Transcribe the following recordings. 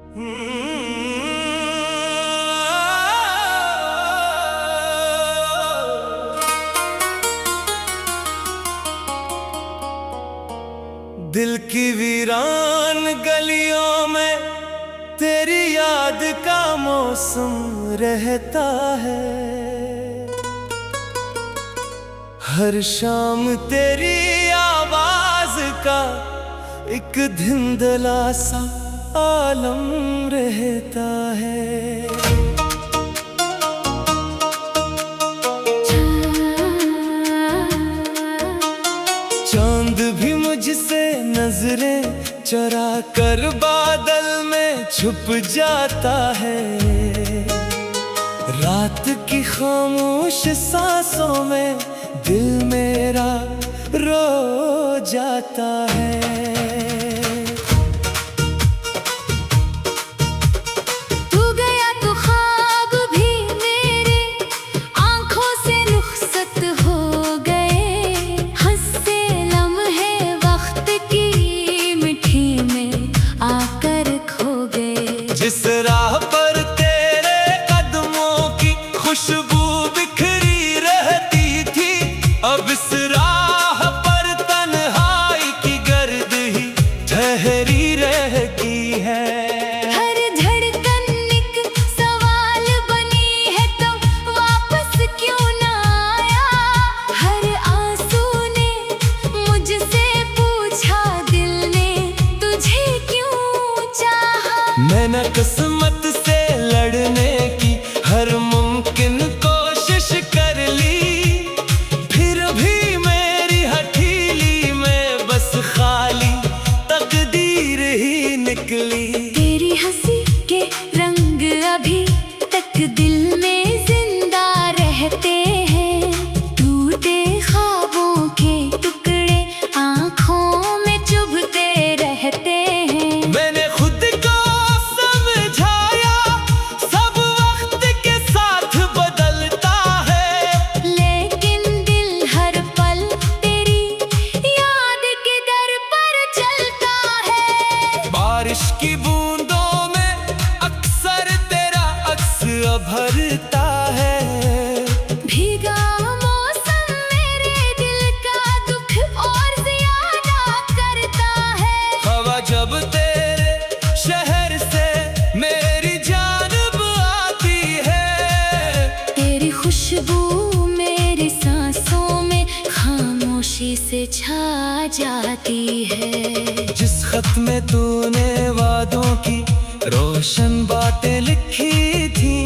दिल की वीरान गलियों में तेरी याद का मौसम रहता है। हर शाम तेरी आवाज का एक धुंधला सा आलम रहता है। चांद भी मुझसे नजरें चुरा कर बादल में छुप जाता है। रात की खामोश सांसों में दिल मेरा रो जाता है। जिस राह पर तेरे कदमों की खुशबू बिखरी रहती थी, अब इस राह पर तन्हाई की गर्द ही ठहरी रह गई है। हर धड़कन एक सवाल बनी है, तो वापस क्यों ना आया? हर आंसू ने मुझसे पूछा, दिल ने तुझे क्यों चाहा? मैंने किस्मत से लड़ने की हर मुमकिन कोशिश कर ली, फिर भी मेरी हथेली में बस खाली तकदीर ही निकली। तेरी हंसी के रंग अभी तक दिल में जिंदा रहते हैं, टूटे ख्वाबों के टुकड़े आंखों में चुभते रहते हैं। मैंने खुद को समझाया, सब वक्त के साथ बदलता है, लेकिन दिल हर पल तेरी याद के दर पर चलता है। बारिश की बूंदों में अक्सर तेरा अक्स भरता है। भीगा मौसम मेरे दिल का दुख और ज्यादा करता है। हवा जब तेरे शहर से मेरी जानब आती है, तेरी खुशबू मेरी सांसों में खामोशी से छा जाती है। जिस खत में तूने वादों की रोशन बातें लिखी थी,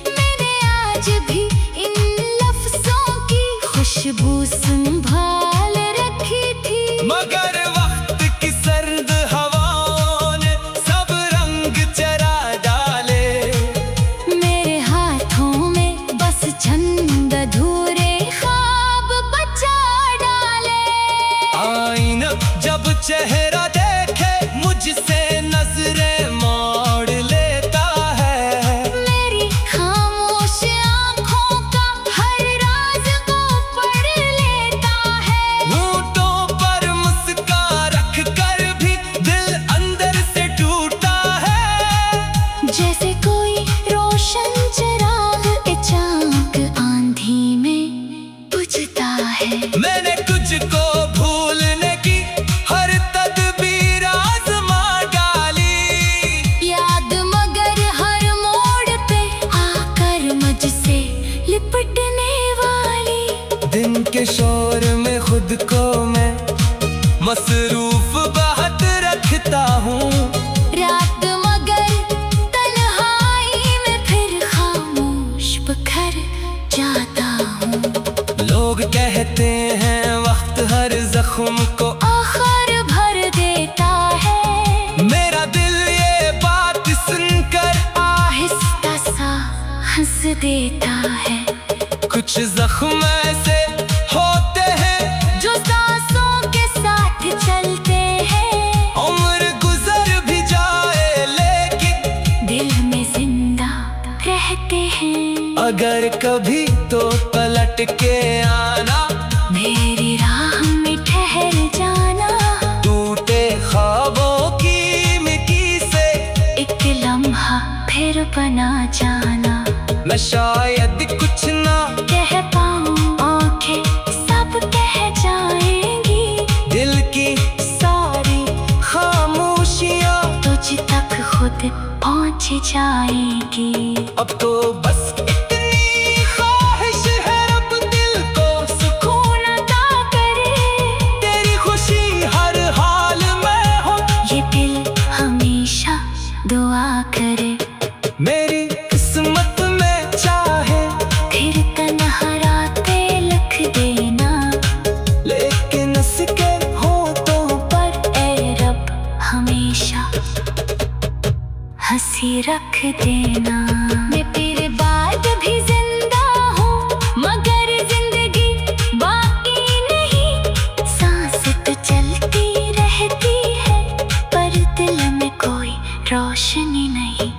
मैंने आज भी इन लफ्जों की खुशबू संभाल रखी थी। मगर वक्त की सर्द हवाओं ने सब रंग चरा डाले। मेरे हाथों में बस चंद अधूरे ख्वाब बचा डाले। आईना जब चेहरा देखे मुझसे नजरें मोड़ लेता है। मेरी खामोश आँखों का हर राज को पढ़ लेता है। होठों पर मुस्कान रख कर भी दिल अंदर से टूटा है। जैसे कोई रोशन चिराग अचानक आंधी में बुझता है। मैंने तुझको भूलने की हर तदबीर आजमा डाली, याद मगर हर मोड़ पे आकर मुझसे लिपटने वाली। दिन के शोर में खुद को मैं मसरूफ बहुत रखता हूँ। रात मगर तन्हाई में फिर खामोश बिखर जाता हूँ। लोग कहते हैं वक्त हर जख्म को आखिर भर देता है। मेरा दिल ये बात सुनकर आहिस्ता सा हंस देता है। कुछ जख्म ऐसे होते हैं जो सांसों के साथ चलते हैं। उम्र गुजर भी जाए लेकिन दिल में जिंदा रहते हैं। अगर कभी तो पलट के आना, मेरी राह में ठहर जाना। टूटे ख्वाबों की मिट्टी से एक बना जाना। मैं शायद कुछ ना कह पाऊं, आंखें सब कह जाएंगी। दिल की सारी खामोशियां तुझ तक खुद पहुंच जाएगी। अब तो बस इतनी ख्वाहिश है, रब दिल को सुकून अता करे। तेरी खुशी हर हाल में हो, ये दिल हमेशा दुआ करे। मेरी किस्मत में चाहे फिर तन्हा रातें लिख देना, लेकिन उसके होठों पर ए रब हमेशा हंसी रख देना। मैं तेरे बाद भी जिंदा हूँ, मगर जिंदगी बाकी नहीं। सांस तो चलती रहती है, पर दिल में कोई रोशनी नहीं।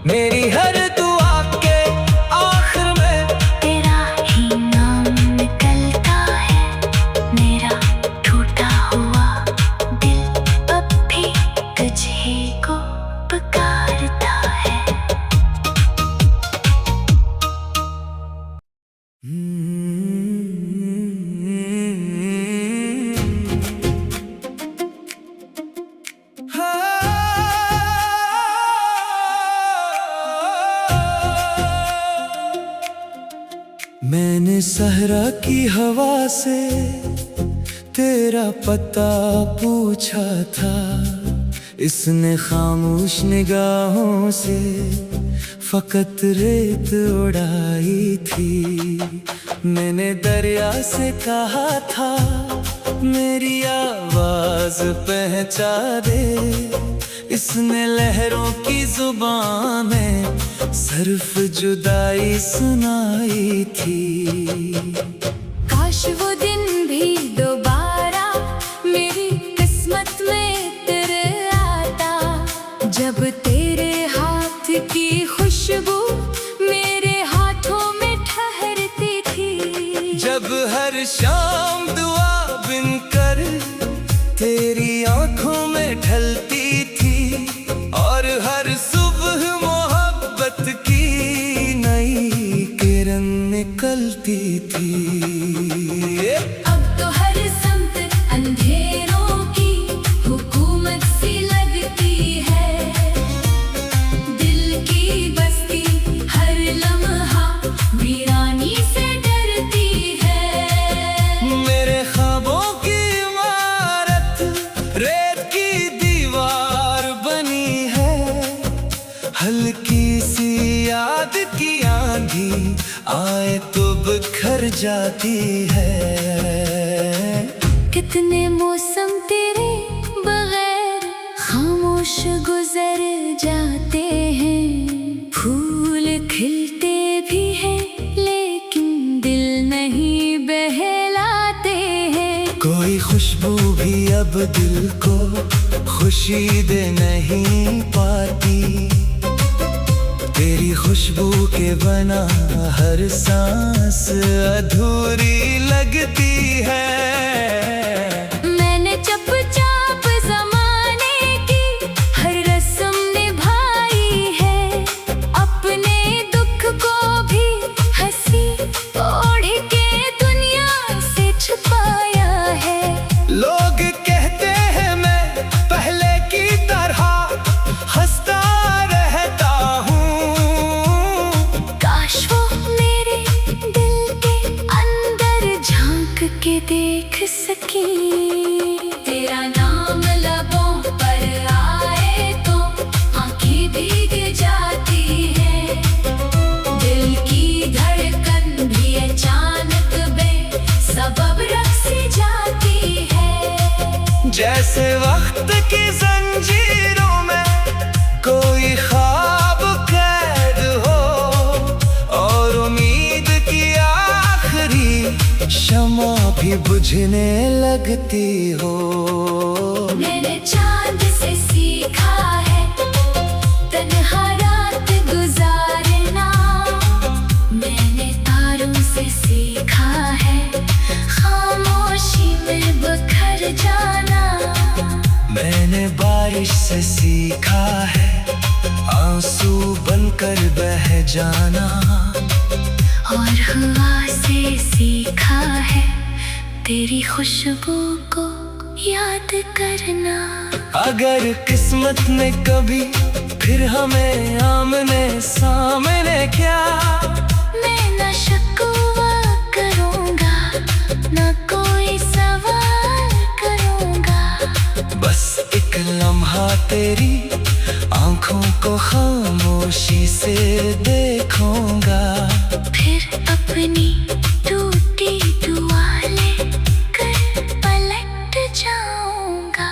मेरी हर दुआ के आखिर में तेरा ही नाम निकलता है। मेरा टूटा हुआ दिल अब भी तुझे को पुकारता है। मैंने सहरा की हवा से तेरा पता पूछा था, इसने खामोश निगाहों से फकत रेत उड़ाई थी। मैंने दरिया से कहा था मेरी आवाज पहचा दे, इसने लहरों की जुबान में सिर्फ जुदाई सुनाई थी। काश वो दिन भी दोबारा मेरी किस्मत में तेरे आता, जब तेरे हाथ की खुशबू मेरे हाथों में ठहरती थी। जब हर शाम दुआ बिन कर तेरी आंखों में ढलती थी, और हर सुबह मोहब्बत की नई किरण निकलती थी। अब तो हर समत अंधेरों की हुकूमत सी लगती है। दिल की बस्ती हर लम्हा वीरानी से डरती है। मेरे ख्वाबों की इमारत रेत की दीवार बनी है, हल्की सी याद की आंधी आए तो बिखर जाती है। कितने मौसम तेरे बगैर खामोश गुजर जाते हैं। फूल खिलते भी हैं, लेकिन दिल नहीं बहलाते हैं। कोई खुशबू भी अब दिल को खुशी दे नहीं पाती, तेरी खुशबू के बना हर सांस अधूरी लगती है। मैंने चुपचाप ज़माने की हर रस्म निभाई है, अपने दुख को भी हंसी ओढ़ के दुनिया से छुपाया है। लोग कहते हैं मैं पहले की तरह हंसता रहता हूँ, काश वो मेरे दिल के अंदर झांक के देख सके। तेरा नाम लबों पर आए तो आंखें भीग जाती है। दिल की धड़कन भी अचानक बेसबब रक़्स जाती है। जैसे वक्त की जंजीरों में कोई ख्वाब कैद हो, और उम्मीद की आखिरी शमा भी बुझने लगती हो। मैंने चांद से सीखा है तन्हा रात गुजारना, मैंने तारों से सीखा है खामोशी में बिखर जाना। मैंने बारिश से सीखा है आंसू बनकर बह जाना। और हवा से सीखा है तेरी खुशबू को याद करना। अगर किस्मत ने कभी फिर हमें आमने सामने क्या, मैं न शिकवा करूँगा न कोई सवाल करूँगा। बस एक लम्हा तेरी आंखों को खामोशी से देखूंगा। फिर अपनी टूटी दुआ लेकर पलट जाऊँगा।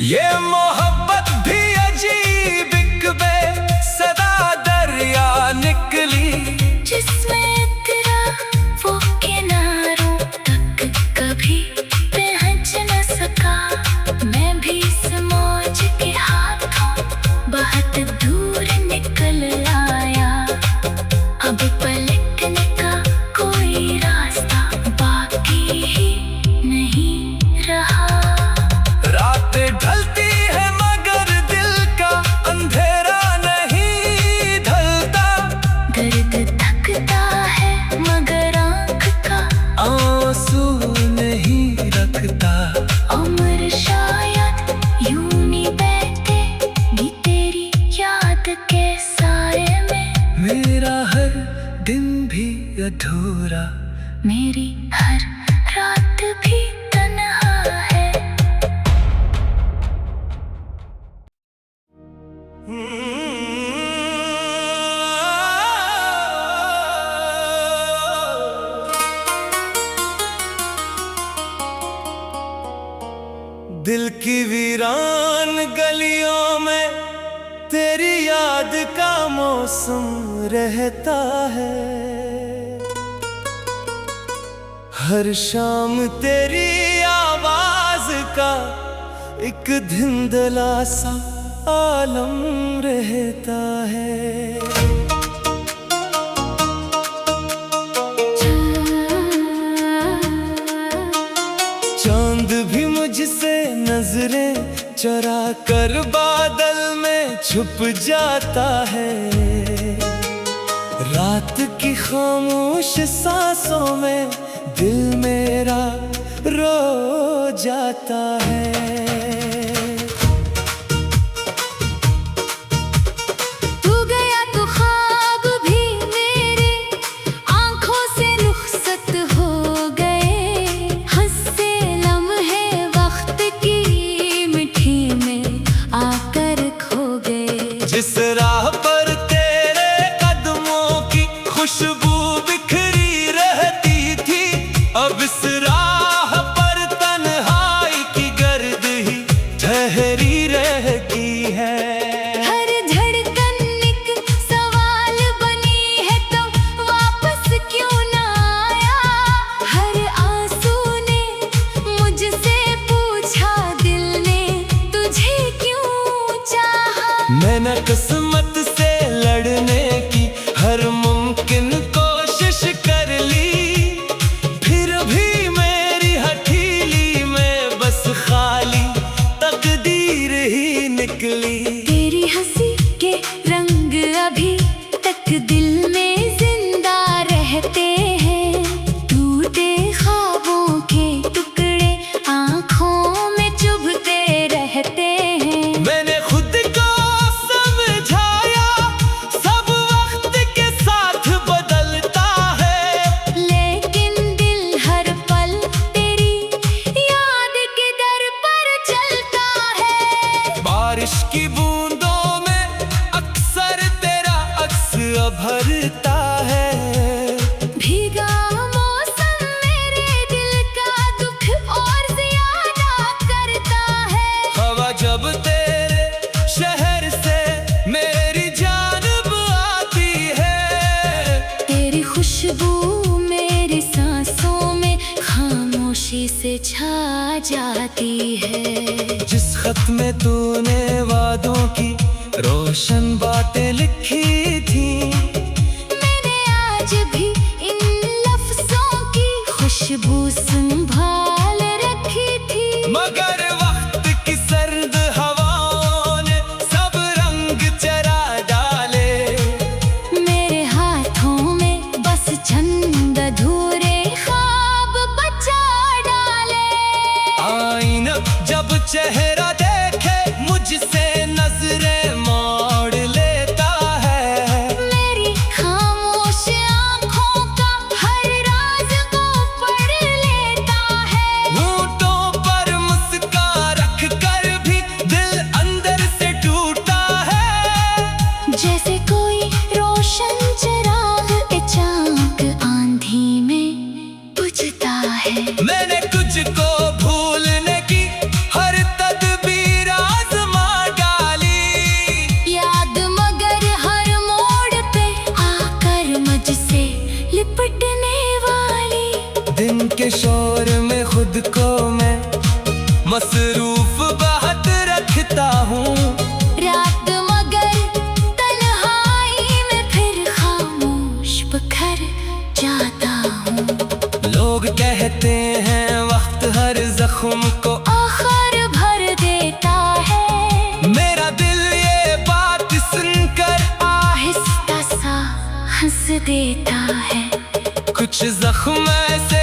ये मोहब्बत भी अजीब एक बेसदा दरिया निकली, जिसमें तेरा वो किनारों तक कभी पहुँच न सका। मैं भी इस मौज के हाथों बहुत दूर निकल आया। अब पलटने का कोई रास्ता बाकी ही नहीं रहा। रातें ढलती है मगर दिल का अंधेरा नहीं ढलता। दर्द थकता है मगर आँख का आंसू नहीं रखता। उम्र शायद यूं नहीं बैठेगी तेरी याद के साए में। मेरा हर दिन भी अधूरा, मेरी हर रात भी तन्हा है। दिल की वीरान गलियों में तेरी याद का मौसम रहता है। हर शाम तेरी आवाज का एक धुंधला सा आलम रहता है। चांद भी मुझसे नजरें चुरा कर बादल में छुप जाता है। रात की खामोश सांसों में दिल मेरा रो जाता है। तू गया तो ख्वाब भी मेरे आँखों से रुखसत हो गए। हंसते लम्हे वक्त की मिठी में आकर खो गए। जिस राह पर तेरे कदमों की खुशबू बिखरी रहती थी, अब इस राह पर तन्हाई की गर्द ही ठहरी रह गई है। हर धड़कन एक सवाल बनी है तो वापस क्यों ना आया। हर आंसू ने मुझसे पूछा दिल ने तुझे क्यों चाहा। मैंने किस्मत से लड़ने की हर मुमकिन कोशिश कर ली, फिर भी मेरी हथेली में बस खाली तकदीर ही निकली। तेरी हंसी के रंग अभी तक दिल में जिंदा रहते हैं। टूटे ख्वाबों के टुकड़े आँखों में चुभते रहते हैं। मैंने खुद को समझाया सब वक्त के साथ बदलता है, लेकिन दिल हर पल तेरी याद के दर पर चलता है। बारिश की बूंदों में अक्सर तेरा अक्स भरता है। भीगा मौसम मेरे दिल का दुख और ज्यादा करता है। हवा जब तेरे शहर से मेरी जानब आती है, तेरी खुशबू मेरी सांसों में खामोशी से छा जाती है। जिस खत में तूने वादों की रोशन बातें लिखी थी, मैंने आज भी इन लफ्जों की खुशबू संभाल रखी थी। मगर वक्त की सर्द हवाओं ने सब रंग चरा नजरें मोड़ लेता है। मेरी खामोश आँखों का हर राज को पढ़ लेता है। होठों पर मुस्कान रख कर भी दिल अंदर से टूटा है। जैसे कोई रोशन चिराग के चाक आंधी में बुझता है। मैंने तुझको भूलने की हर तदबीर आज़मा डाली। याद मगर हर मोड़ पे आकर मुझसे लिपटने वाली। दिन के शोर में खुद को मैं मसरूफ बहुत रखता हूँ। रात मगर तन्हाई में फिर खामोश बिखर जाता हूँ। लोग कहते हैं वक्त हर जख्म को आखिर भर देता है। मेरा दिल ये बात सुनकर आहिस्ता सा हंस देता है। कुछ जख्म ऐसे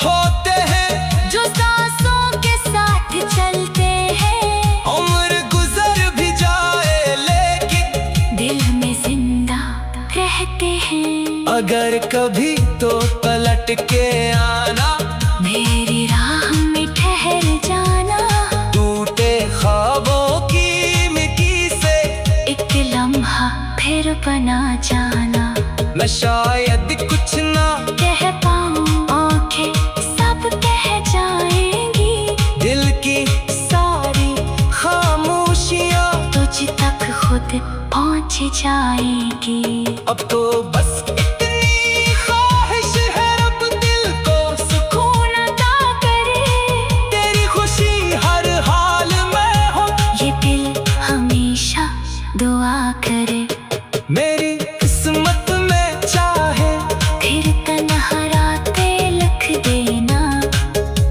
होते हैं जो सांसों के साथ चलते हैं। उम्र गुजर भी जाए लेकिन दिल में जिंदा रहते हैं। अगर कभी तो पलट के आना, मेरी राह में ठहर जाना। टूटे ख्वाबों की मिट्टी से एक लम्हा फिर बना जाना। मैं शायद कुछ ना कह पाऊं, आंखें सब कह जाएंगी। दिल की सारी खामोशियाँ तुझ तक खुद पहुंच जाएगी। अब तो बस इतनी ख्वाहिश है रब दिल को सुकून अता करे। तेरी खुशी हर हाल में हो। ये दिल हमेशा दुआ करे। मेरी किस्मत में चाहे फिर तन्हा रातें लिख देना।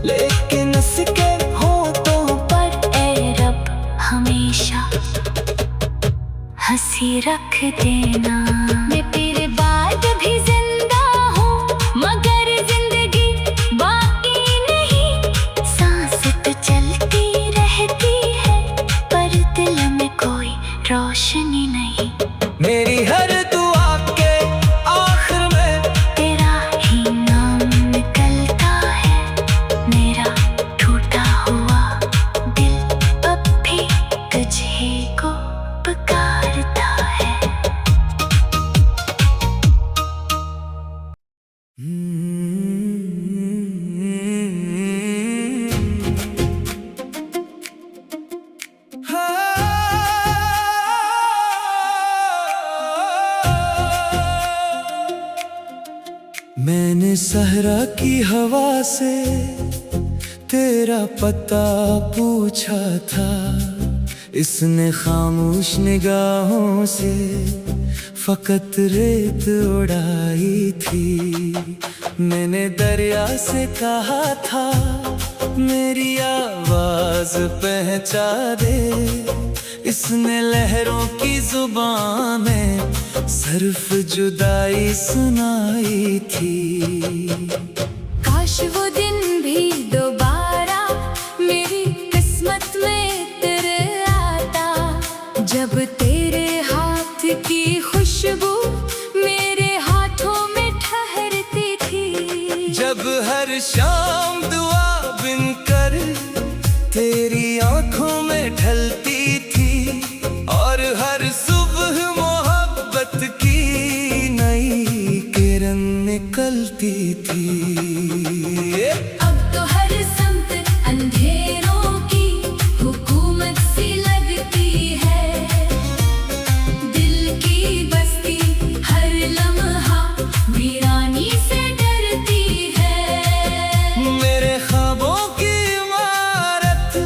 लेकिन इसके होठों पर ए रब हमेशा हंसी रख देना। मैं तेरे बाद भी जिंदा हूँ मगर जिंदगी बाकी नहीं। सांस तो चलती रहती है पर दिल में कोई रोशनी नहीं। मेरी हर दुआ के आखिर में तेरा ही नाम निकलता है। मेरा टूटा हुआ दिल अब भी तुझे को पुकारता है। मैंने सहरा की हवा से तेरा पता पूछा था। इसने खामोश निगाहों से फकत रेत उड़ाई थी। मैंने दरिया से कहा था मेरी आवाज पहचा दे। इसने लहरों की जुबान में सिर्फ जुदाई सुनाई थी। काश वो दिन भी दोबारा मेरी किस्मत में तेरे आता। जब तेरे हाथ की खुशबू मेरे हाथों में ठहरती थी। जब हर शाम दुआ बिन कर तेरी आंखों में ढलती थी। और हर सुबह मोहब्बत की नई किरण निकलती थी। अब तो हर समत अंधेरों की हुकूमत सी लगती है। दिल की बस्ती हर लम्हा वीरानी से डरती है। मेरे ख्वाबों की इमारत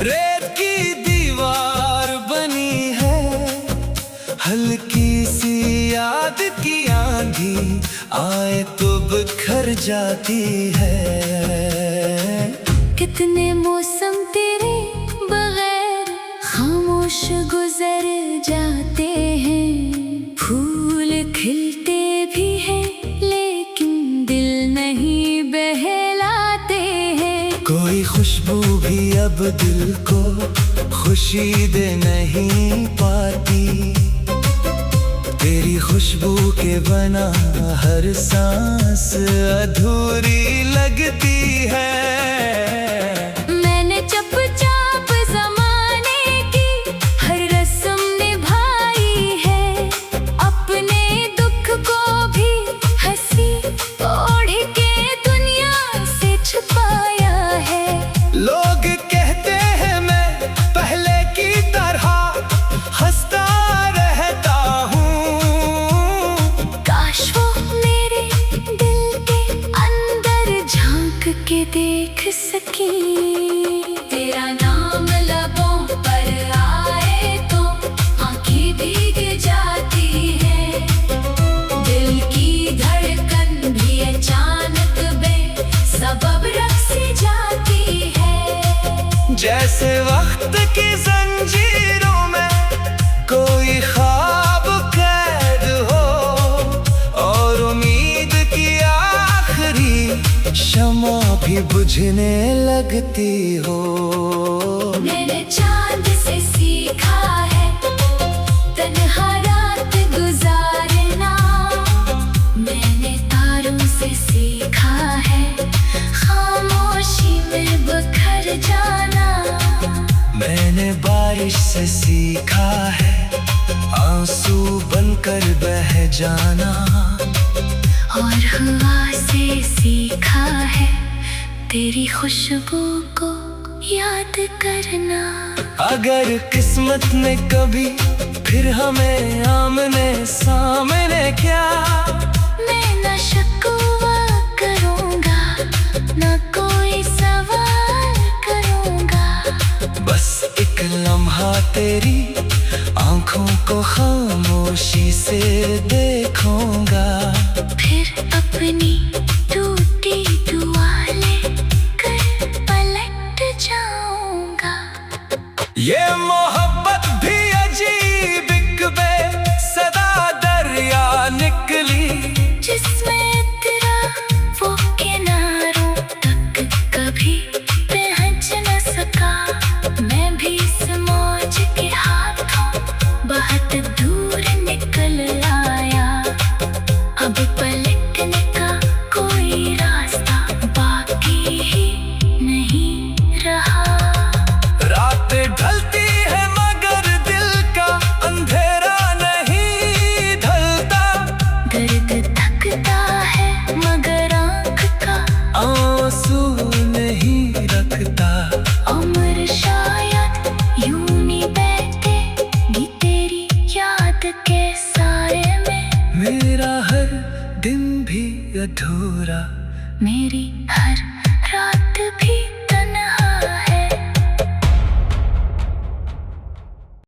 रेत की दीवार बनी है। हल्की सी याद की आंधी आए तो बिखर जाती है। कितने मौसम तेरे बगैर खामोश गुजर जाते हैं। फूल खिलते भी हैं लेकिन दिल नहीं बहलाते हैं। कोई खुशबू भी अब दिल को खुशी दे नहीं खुशबू के बना हर सांस अधूरी लगती है। मैंने चुपचाप ज़माने की हर रस्म निभाई है, अपने दुख को भी हंसी ओढ़ के दुनिया से छुपाया है। लोग कहते हैं मैं पहले की तरह हंसता रहता हूँ, काश वो मेरे दिल के अंदर झांक के देख सकी। तेरा नाम लबों पर आए तो आंखें भीग जाती है, दिल की धड़कन भी अचानक बेसबब रख सी जाती है। जैसे वक्त की जंजीरों में कोई ख्वाब कैद हो और उम्मीद की आखिरी शमा भी बुझने लगती हो। मैंने चांद से सीखा है तन्हा रात गुजारना, मैंने तारों से सीखा है खामोशी में बिखर जाना। मैंने बारिश से सीखा है आंसू बनकर बह जाना, और हवा से सीखा है तेरी खुशबू को याद करना। अगर किस्मत ने कभी फिर हमें आमने सामने क्या, मैं न शिकवा करूँगा न कोई सवाल करूँगा, बस एक लम्हा तेरी आंखों को खामोशी से देखूंगा। फिर अपनी टूटी दुआ लेकर पलट जाऊँगा। ये मोहब्बत भी अजीब एक बेसदा दरिया निकली, जिसमें तेरा वो किनारों तक कभी पहुँच न सका। मैं भी इस मौज के हाथों बहुत दूर निकल आया, अब पलटने का कोई रास्ता बाकी ही नहीं रहा। रातें ढलती है मगर दिल का अंधेरा नहीं ढलता, दर्द थकता है मगर आँख का आंसू नहीं रखता। उम्र शायद यूं नहीं बैठेगी तेरी याद के साए में, मेरा हर दिन भी अधूरा, मेरी हर रात भी